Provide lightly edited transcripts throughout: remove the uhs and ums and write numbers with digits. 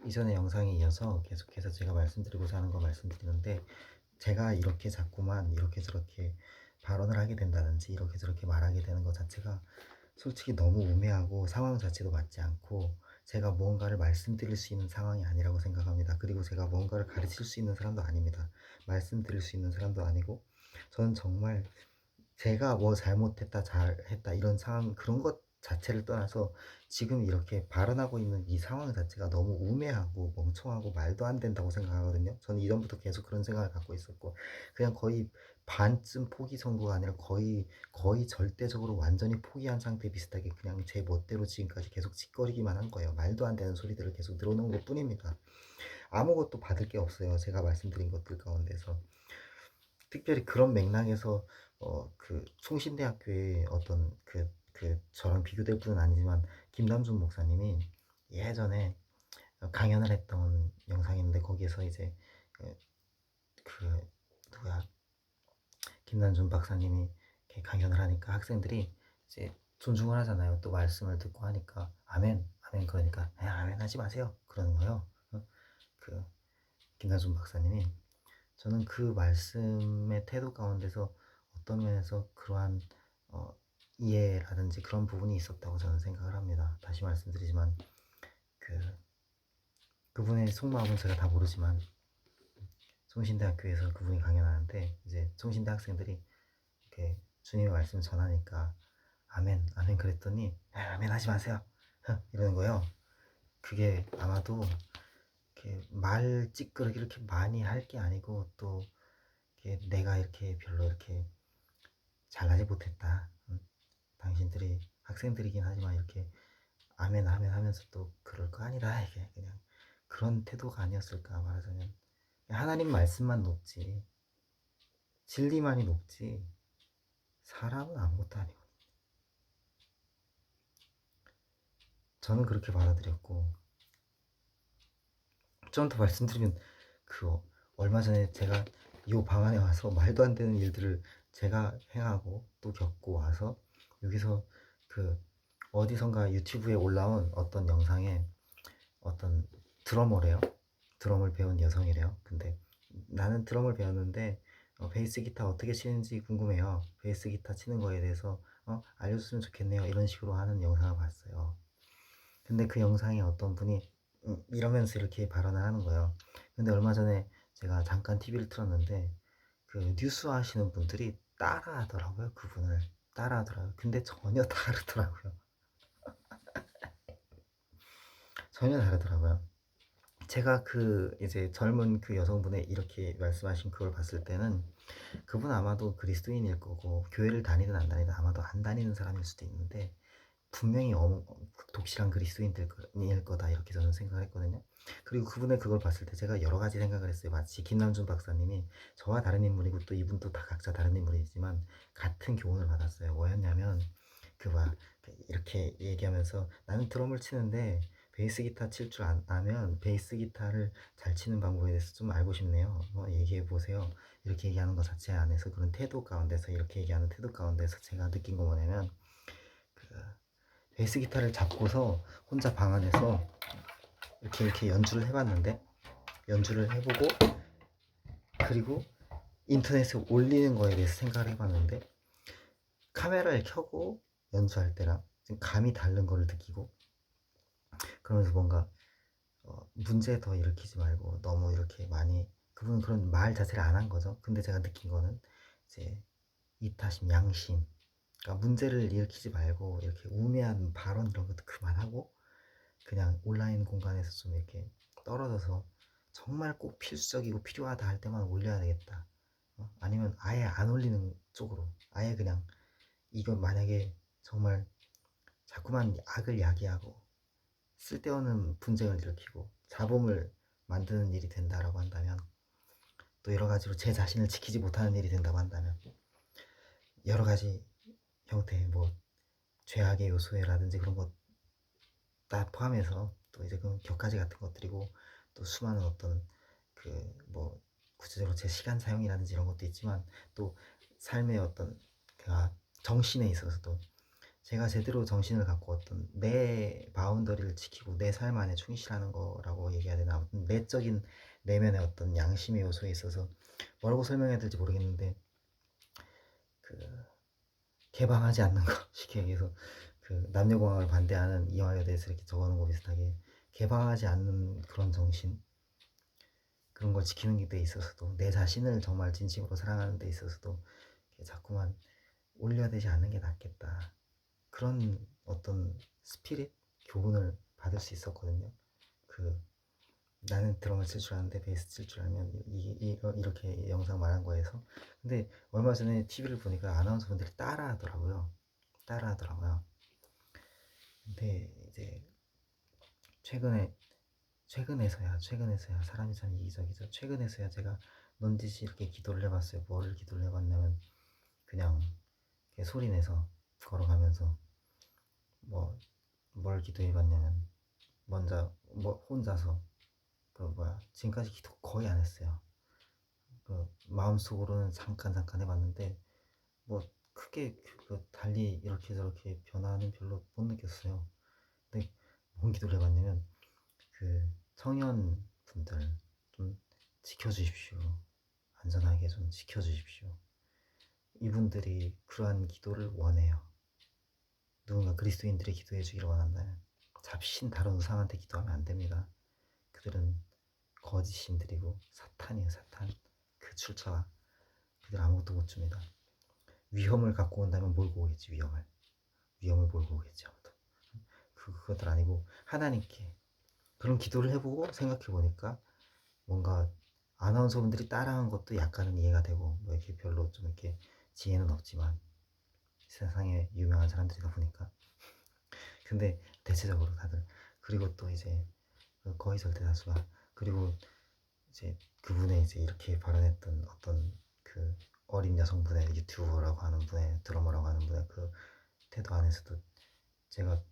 이전의 영상에 이어서 계속해서 제가 말씀드리고자 하는 거 말씀드리는데, 제가 이렇게 자꾸만 이렇게 저렇게 발언을 하게 된다든지 이렇게 저렇게 말하게 되는 것 자체가 솔직히 너무 우매하고 상황 자체도 맞지 않고, 제가 무언가를 말씀드릴 수 있는 상황이 아니라고 생각합니다. 그리고 제가 무언가를 가르칠 수 있는 사람도 아닙니다. 말씀드릴 수 있는 사람도 아니고, 저는 정말 제가 뭐 잘못했다 잘했다 이런 상황 그런 것 자체를 떠나서 지금 이렇게 발언하고 있는 이 상황 자체가 너무 우매하고 멍청하고 말도 안 된다고 생각하거든요. 저는 이전부터 계속 그런 생각을 갖고 있었고, 그냥 거의 반쯤 포기 정도가 아니라 거의 절대적으로 완전히 포기한 상태 비슷하게 그냥 제 멋대로 지금까지 계속 짓거리기만 한 거예요. 말도 안 되는 소리들을 계속 늘어놓은 것 뿐입니다. 아무것도 받을 게 없어요, 제가 말씀드린 것들 가운데서. 특별히 그런 맥락에서 그 송신대학교의 어떤 저랑 비교될 분은 아니지만 김남준 목사님이 예전에 강연을 했던 영상이 있는데, 거기에서 이제 그, 그 누구야, 김남준 박사님이 이렇게 강연을 하니까 학생들이 이제 존중을 하잖아요. 또 말씀을 듣고 하니까 아멘 아멘, 그러니까 아멘 하지 마세요 그러는 거예요. 그 김남준 박사님이, 저는 그 말씀의 태도 가운데서 어떤 면에서 그러한 어, 이해라든지 그런 부분이 있었다고 저는 생각을 합니다. 다시 말씀드리지만 그 그분의 속마음은 제가 다 모르지만, 송신대학교에서 그분이 강연하는데 이제 송신대 학생들이 이렇게 주님의 말씀을 전하니까 아멘 아멘 그랬더니 아멘 하지 마세요 이러는 거예요. 그게 아마도 이렇게 말 찌끄러기 이렇게 많이 할 게 아니고, 또 이렇게 내가 이렇게 별로 이렇게 잘나지 못했다, 당신들이 학생들이긴 하지만 이렇게 아멘 아멘 하면서 또 그럴 거 아니라, 이게 그냥 그런 태도가 아니었을까. 말하자면 하나님 말씀만 높지, 진리만이 높지, 사람은 아무것도 아니고, 저는 그렇게 받아들였고, 좀 더 말씀드리면 그 얼마 전에 제가 이 방 안에 와서 말도 안 되는 일들을 제가 행하고 또 겪고 와서, 여기서 그 어디선가 유튜브에 올라온 어떤 영상에 어떤 드러머래요. 드럼을 배운 여성이래요. 근데 나는 드럼을 배웠는데 베이스 기타 어떻게 치는지 궁금해요. 베이스 기타 치는 거에 대해서 알려줬으면 좋겠네요. 이런 식으로 하는 영상을 봤어요. 근데 그 영상에 어떤 분이 이러면서 이렇게 발언을 하는 거예요. 근데 얼마 전에 제가 잠깐 TV를 틀었는데 그 뉴스 하시는 분들이 따라하더라고요. 그분을 따라하더라고요. 근데 전혀 다르더라고요. 전혀 다르더라고요. 제가 그 이제 젊은 그 여성분의 이렇게 말씀하신 그걸 봤을 때는, 그분 아마도 그리스도인일 거고 교회를 다니든 안 다니든 아마도 안 다니는 사람일 수도 있는데, 분명히 독실한 그리스도인일 거다 이렇게 저는 생각을 했거든요. 그리고 그분의 그걸 봤을 때 제가 여러 가지 생각을 했어요. 마치 김남준 박사님이 저와 다른 인물이고 또 이분도 다 각자 다른 인물이지만 같은 교훈을 받았어요. 뭐였냐면 그와 이렇게 얘기하면서, 나는 드럼을 치는데 베이스 기타 칠 줄 아면 베이스 기타를 잘 치는 방법에 대해서 좀 알고 싶네요. 얘기해 보세요. 이렇게 얘기하는 것 자체 안에서, 그런 태도 가운데서, 이렇게 얘기하는 태도 가운데서 제가 느낀 거 뭐냐면, 그 베이스 기타를 잡고서 혼자 방 안에서 이렇게 연주를 해봤는데, 연주를 해보고 그리고 인터넷에 올리는 거에 대해서 생각을 해봤는데, 카메라를 켜고 연주할 때랑 좀 감이 다른 거를 느끼고, 그러면서 뭔가 문제 더 일으키지 말고 너무 이렇게 많이, 그분은 그런 말 자체를 안 한 거죠. 근데 제가 느낀 거는 이제 이타심, 양심, 그러니까 문제를 일으키지 말고 이렇게 우매한 발언 이런 것도 그만하고, 그냥 온라인 공간에서 좀 이렇게 떨어져서 정말 꼭 필수적이고 필요하다 할 때만 올려야 되겠다. 아니면 아예 안 올리는 쪽으로, 아예 그냥, 이건 만약에 정말 자꾸만 악을 야기하고 쓸데없는 분쟁을 일으키고 잡음을 만드는 일이 된다라고 한다면, 또 여러 가지로 제 자신을 지키지 못하는 일이 된다고 한다면, 여러 가지 형태의 뭐 죄악의 요소라든지 그런 것 다 포함해서, 또 이제 그 격가지 같은 것들이고, 또 수많은 어떤 그 뭐 구체적으로 제 시간 사용이라든지 이런 것도 있지만, 또 삶의 어떤 그 정신에 있어서도 제가 제대로 정신을 갖고 어떤 내 바운더리를 지키고 내 삶 안에 충실하는 거라고 얘기해야 되나, 아무튼 내적인 내면의 어떤 양심의 요소에 있어서 뭐라고 설명해야 될지 모르겠는데, 그 개방하지 않는 거 쉽게 얘기해서 그 남녀공학을 반대하는 이화여대에서 이렇게 적어놓은 거 비슷하게 개방하지 않는 그런 정신, 그런 걸 지키는 데 있어서도 내 자신을 정말 진심으로 사랑하는 데 있어서도 자꾸만 올려야 되지 않는 게 낫겠다, 그런 어떤 스피릿 교훈을 받을 수 있었거든요. 그 나는 드럼을 칠 줄 아는데 베이스 칠 줄 알면 이렇게 영상 말한 거에서. 근데 얼마 전에 TV를 보니까 아나운서분들이 따라하더라고요. 근데 이제 최근에서야 사람이 참 이기적이죠. 최근에서야 제가 넌지시 이렇게 기도를 해봤어요. 뭐를 기도를 해봤냐면, 그냥 이렇게 소리내서 걸어가면서 뭐 뭘 기도해봤냐면, 먼저 뭐 혼자서 지금까지 기도 거의 안 했어요. 마음속으로는 잠깐 해봤는데 뭐 크게 달리 이렇게 저렇게 변화는 별로 못 느꼈어요. 근데 뭔 기도를 해봤냐면, 청년분들 좀 지켜주십시오. 안전하게 좀 지켜주십시오. 이분들이 그러한 기도를 원해요. 누군가 그리스도인들이 기도해 주기를 원한다면 잡신 다른 우상한테 기도하면 안 됩니다. 그들은 거짓신들이고 사탄이에요, 사탄. 그 출처가 그들 아무것도 못 줍니다. 위험을 갖고 온다면 몰고 오겠지. 위험을 몰고 오겠지 아무도. 그것들 아니고 하나님께 그런 기도를 해보고 생각해보니까, 뭔가 아나운서분들이 따라한 것도 약간은 이해가 되고, 뭐 이렇게 별로 좀 이렇게 지혜는 없지만 세상에 유명한 사람들이다 보니까. 근데 대체적으로 다들, 그리고 또 이제 거의 절대 다수가, 그리고 이제 그분의 이제 이렇게 발언했던 어떤 그 어린 여성분의 유튜버라고 하는 분의, 드러머라고 하는 분의 그 태도 안에서도 제가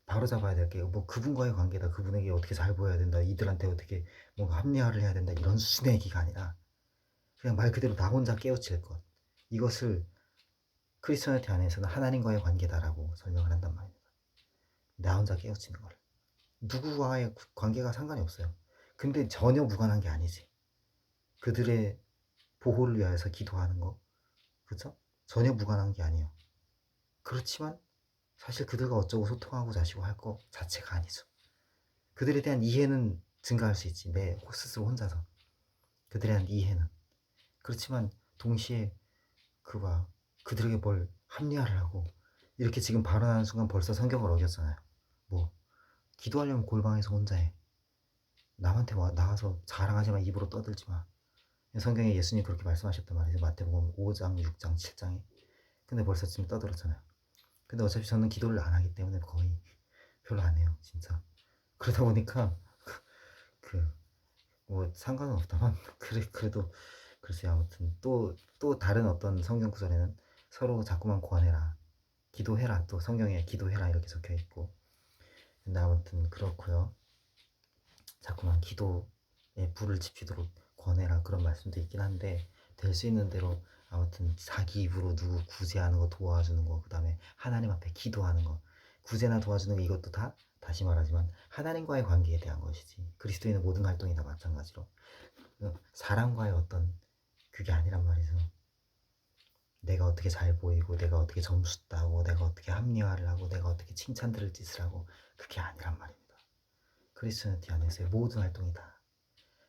바로 잡아야 될 게, 뭐 그분과의 관계다, 그분에게 어떻게 잘 보여야 된다, 이들한테 어떻게 뭔가 합리화를 해야 된다, 이런 수준의 얘기가 아니라 그냥 말 그대로 나 혼자 깨우칠 것, 이것을 크리스천리티 안에서는 하나님과의 관계다라고 설명을 한단 말입니다. 나 혼자 깨우치는 걸. 누구와의 관계가 상관이 없어요. 근데 전혀 무관한 게 아니지. 그들의 보호를 위해서 기도하는 거, 그쵸? 전혀 무관한 게 아니에요. 그렇지만 사실 그들과 어쩌고 소통하고 자시고 할 거 자체가 아니죠. 그들에 대한 이해는 증가할 수 있지, 내 스스로 혼자서. 그들에 대한 이해는. 그렇지만 동시에 그들에게 뭘 합리화를 하고 이렇게 지금 발언하는 순간 벌써 성경을 어겼잖아요. 뭐 기도하려면 골방에서 혼자 해. 남한테 나와서 자랑하지 마, 입으로 떠들지 마. 성경에 예수님 그렇게 말씀하셨단 말이죠. 마태복음 5장, 6장, 7장에. 근데 벌써 지금 떠들었잖아요. 근데 어차피 저는 기도를 안 하기 때문에 거의 별로 안 해요, 진짜. 그러다 보니까 뭐 상관은 없다만 그래도 글쎄요. 아무튼 또 다른 어떤 성경 구절에는 서로 자꾸만 권해라, 기도해라, 또 성경에 기도해라 이렇게 적혀 있고. 근데 아무튼 그렇고요. 자꾸만 기도에 불을 지피도록 권해라, 그런 말씀도 있긴 한데, 될 수 있는 대로 아무튼 자기 입으로 누구 구제하는 거, 도와주는 거, 그 다음에 하나님 앞에 기도하는 거, 구제나 도와주는 거, 이것도 다 다시 말하지만 하나님과의 관계에 대한 것이지, 그리스도인의 모든 활동이 다 마찬가지로 사람과의 어떤 그게 아니란 말이죠. 내가 어떻게 잘 보이고, 내가 어떻게 점수 따고, 내가 어떻게 합리화를 하고, 내가 어떻게 칭찬 들을 짓을 하고, 그게 아니란 말입니다. 크리스천리티 안에서의 모든 활동이 다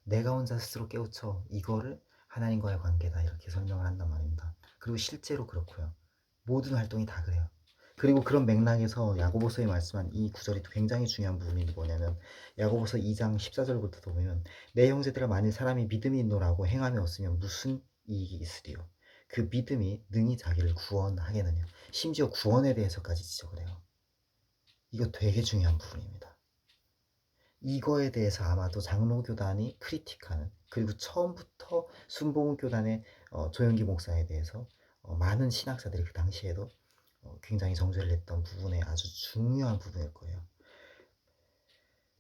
내가 혼자 스스로 깨우쳐 이거를 하나님과의 관계다, 이렇게 설명을 한단 말입니다. 그리고 실제로 그렇고요. 모든 활동이 다 그래요. 그리고 그런 맥락에서 야고보서에 말씀한 이 구절이 굉장히 중요한 부분이 뭐냐면, 야고보서 2장 14절부터 보면, 내 형제들아, 만일 사람이 믿음이 있노라고 행함이 없으면 무슨 이익이 있으리요. 그 믿음이 능히 자기를 구원하겠느냐. 심지어 구원에 대해서까지 지적을 해요. 이거 되게 중요한 부분입니다. 이거에 대해서 아마도 장로교단이 크리틱하는, 그리고 처음부터 순복음교단의 조영기 목사에 대해서 많은 신학자들이 그 당시에도 굉장히 정죄를 했던 부분의 아주 중요한 부분일 거예요.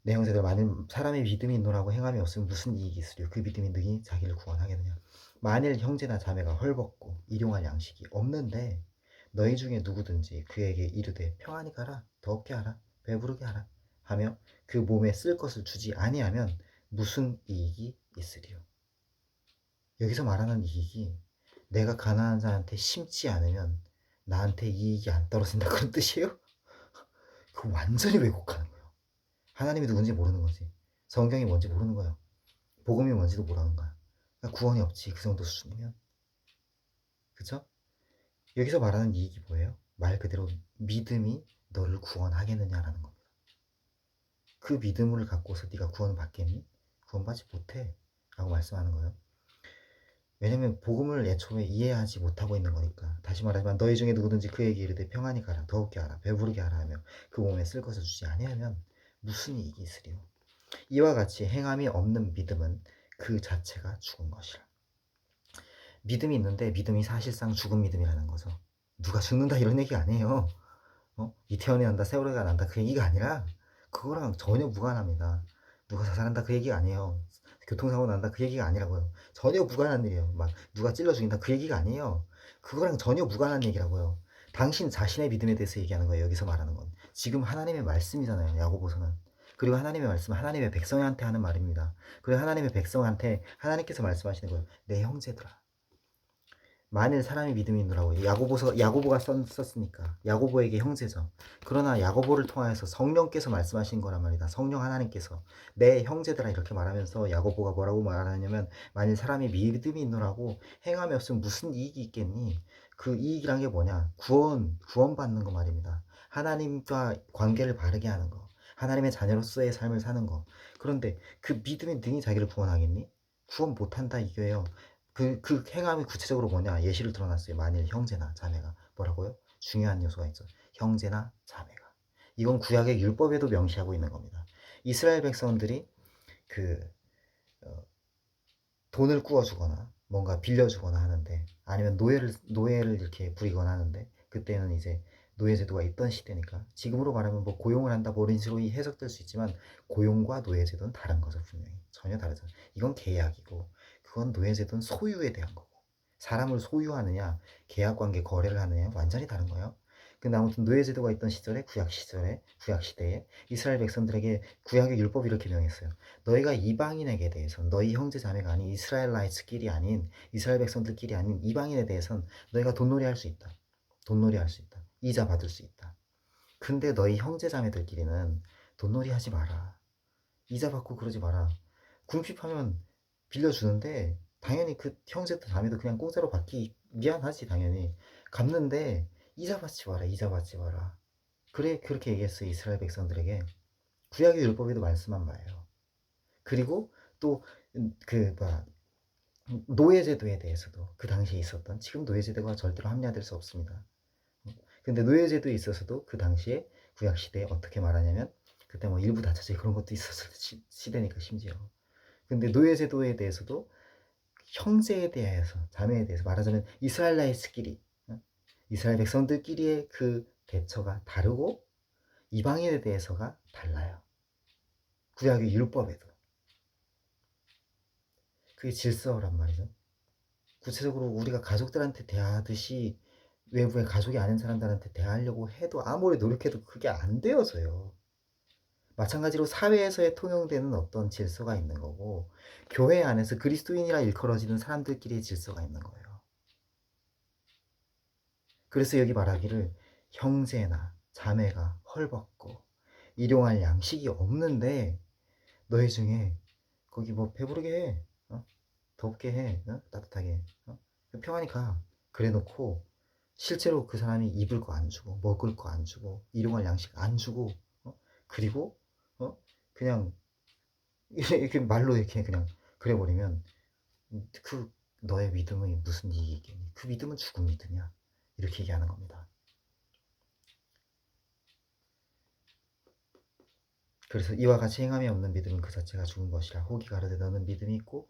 내 형제들, 만일 사람의 믿음이 있노라고 행함이 없으면 무슨 이익이 있으리요. 그 믿음이 능히 자기를 구원하겠느냐. 만일 형제나 자매가 헐벗고 일용할 양식이 없는데 너희 중에 누구든지 그에게 이르되 평안히 가라 더럽게 하라 배부르게 하라 하며 그 몸에 쓸 것을 주지 아니하면 무슨 이익이 있으리요. 여기서 말하는 이익이 내가 가난한 자한테 심지 않으면 나한테 이익이 안 떨어진다 그런 뜻이에요? 그거 완전히 왜곡하는 거예요. 하나님이 누군지 모르는 거지. 성경이 뭔지 모르는 거예요. 복음이 뭔지도 모르는 거야. 그러니까 구원이 없지 그 정도 수준이면. 그쵸? 여기서 말하는 이익이 뭐예요? 말 그대로 믿음이 너를 구원하겠느냐라는 겁니다. 그 믿음을 갖고서 네가 구원을 받겠니? 구원받지 못해 라고 말씀하는 거예요. 왜냐면 복음을 애초에 이해하지 못하고 있는 거니까. 다시 말하지만 너희 중에 누구든지 그에게 이르되 평안히 가라 더욱게 하라 배부르게 하라 하며 그 몸에 쓸 것을 주지 아니하면 무슨 이익이 있으리요. 이와 같이 행함이 없는 믿음은 그 자체가 죽은 것이라. 믿음이 있는데 믿음이 사실상 죽은 믿음이라는 거죠. 누가 죽는다 이런 얘기 아니에요. 이태원이 난다 세월호가 난다 그 얘기가 아니라 그거랑 전혀 무관합니다. 누가 자살한다 그 얘기가 아니에요. 교통사고 난다 그 얘기가 아니라고요. 전혀 무관한 일이에요. 막 누가 찔러 죽인다 그 얘기가 아니에요. 그거랑 전혀 무관한 얘기라고요. 당신 자신의 믿음에 대해서 얘기하는 거예요. 여기서 말하는 건 지금 하나님의 말씀이잖아요. 야고보서는. 그리고 하나님의 말씀은 하나님의 백성한테 하는 말입니다. 그리고 하나님의 백성한테 하나님께서 말씀하시는 거예요. 내 형제들아 만일 사람이 믿음이 있노라고 야고보가 썼으니까 야고보에게 형제죠. 그러나 야고보를 통하여서 성령께서 말씀하신 거란 말이다. 성령 하나님께서 내 형제들아 이렇게 말하면서 야고보가 뭐라고 말하냐면 만일 사람이 믿음이 있노라고 행함이 없으면 무슨 이익이 있겠니? 그 이익이란 게 뭐냐? 구원받는 거 말입니다. 하나님과 관계를 바르게 하는 거. 하나님의 자녀로서의 삶을 사는 거. 그런데 그 믿음이 능히 자기를 구원하겠니? 구원 못한다 이거예요. 그 행함이 구체적으로 뭐냐? 예시를 들어놨어요. 만일 형제나 자매가 뭐라고요? 중요한 요소가 있죠. 형제나 자매가. 이건 구약의 율법에도 명시하고 있는 겁니다. 이스라엘 백성들이 그 돈을 꾸어주거나 뭔가 빌려주거나 하는데 아니면 노예를 이렇게 부리거나 하는데 그때는 이제 노예제도가 있던 시대니까 지금으로 말하면 뭐 고용을 한다 뭐 이런 식으로 해석될 수 있지만 고용과 노예제도는 다른 거죠. 분명히 전혀 다르죠. 이건 계약이고 그건 노예제도는 소유에 대한 거고 사람을 소유하느냐 계약관계 거래를 하느냐 완전히 다른 거예요. 근데 아무튼 노예제도가 있던 시절에 구약 시대에 이스라엘 백성들에게 구약의 율법이 이렇게 명했어요. 너희가 이방인에게 대해서는 너희 형제 자매가 아닌 이스라엘라이츠끼리 아닌 이스라엘 백성들끼리 아닌 이방인에 대해서는 너희가 돈놀이 할 수 있다. 돈놀이 할 수 있다. 이자 받을 수 있다. 근데 너희 형제 자매들끼리는 돈놀이 하지 마라. 이자 받고 그러지 마라. 궁핍하면 빌려주는데 당연히 그 형제도 자매도 그냥 공짜로 받기 미안하지 당연히. 갚는데 이자 받지 마라. 이자 받지 마라. 그래 그렇게 얘기했어요. 이스라엘 백성들에게. 구약의 율법에도 말씀한 바예요. 그리고 또 그 노예제도에 대해서도 그 당시에 있었던 지금 노예제도가 절대로 합리화될 수 없습니다. 근데 노예제도에 있어서도 그 당시에 구약 시대에 어떻게 말하냐면 그때 뭐 일부 다처제 그런 것도 있었을 시대니까 심지어. 근데 노예제도에 대해서도 형제에 대해서 자매에 대해서 말하자면 이스라엘라이스끼리 이스라엘 백성들끼리의 그 대처가 다르고 이방인에 대해서가 달라요. 구약의 율법에도. 그게 질서란 말이죠. 구체적으로 우리가 가족들한테 대하듯이 외부의 가족이 아닌 사람들한테 대하려고 해도 아무리 노력해도 그게 안 되어서요. 마찬가지로 사회에서의 통용되는 어떤 질서가 있는 거고 교회 안에서 그리스도인이라 일컬어지는 사람들끼리의 질서가 있는 거예요. 그래서 여기 말하기를 형제나 자매가 헐벗고 일용할 양식이 없는데 너희 중에 거기 뭐 배부르게 해. 덥게 해. 따뜻하게 해. 평안히 가. 그래 놓고 실제로 그 사람이 입을 거 안 주고 먹을 거 안 주고 일용할 양식 안 주고 그리고 그냥 이렇게 말로 이렇게 그냥 그래 버리면 그 너의 믿음이 무슨 이익이겠니? 그 믿음은 죽은 믿음이야. 이렇게 얘기하는 겁니다. 그래서 이와 같이 행함이 없는 믿음은 그 자체가 죽은 것이라. 혹이 가로되 너는 믿음이 있고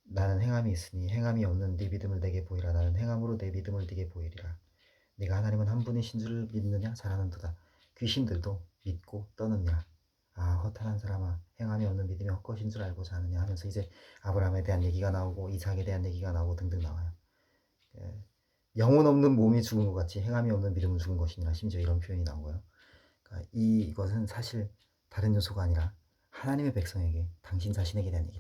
나는 행함이 있으니 행함이 없는 네 믿음을 내게 보이라. 나는 행함으로 내 믿음을 네게 보이리라. 네가 하나님은 한 분이신 줄을 믿느냐? 잘하는도다. 귀신들도 믿고 떠느니라. 아 허탄한 사람아 행함이 없는 믿음이 헛것인 줄 알고자 하느냐 하면서 이제 아브라함에 대한 얘기가 나오고 이삭에 대한 얘기가 나오고 등등 나와요. 영혼 없는 몸이 죽은 것 같이 행함이 없는 믿음은 죽은 것이니라. 심지어 이런 표현이 나오고요. 그러니까 이것은 사실 다른 요소가 아니라 하나님의 백성에게 당신 자신에게 대한 얘기.